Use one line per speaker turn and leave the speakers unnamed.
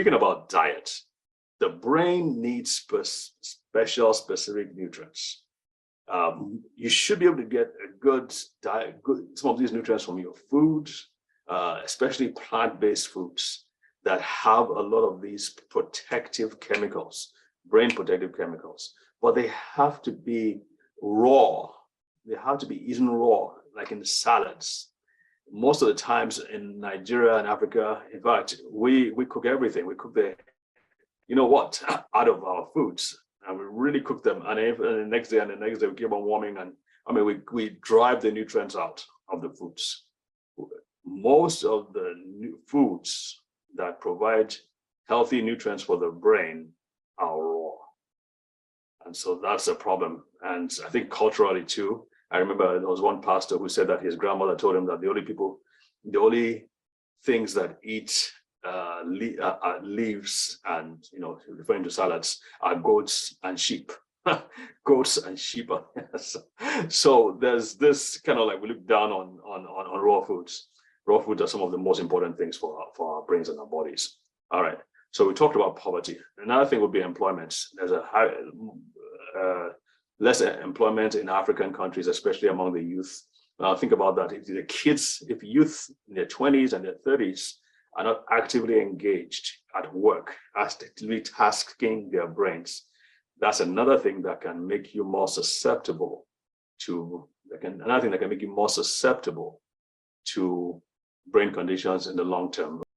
Speaking about diet, the brain needs special, specific nutrients. You should be able to get a good diet, some of these nutrients from your foods, especially plant-based foods that have a lot of these protective chemicals, brain protective chemicals, but they have to be raw. They have to be eaten raw, like in salads. Most of the times in Nigeria and Africa, in fact, we cook everything. We cook out of our foods, and we really cook them. And the next day we keep on warming, and we drive the nutrients out of the foods. Most of the foods that provide healthy nutrients for the brain are raw, and so that's a problem. And I think culturally too. I remember there was one pastor who said that his grandmother told him that the only things that eat leaves and, referring to salads, are goats and sheep. Goats and sheep. So there's this kind of like, we look down on raw foods. Raw foods are some of the most important things for our brains and our bodies. All right. So we talked about poverty. Another thing would be employment. There's a high less employment in African countries, especially among the youth. Think about that. If youth in their 20s and their 30s are not actively engaged at work, actively tasking their brains, that's another thing that can make you more susceptible to brain conditions in the long term.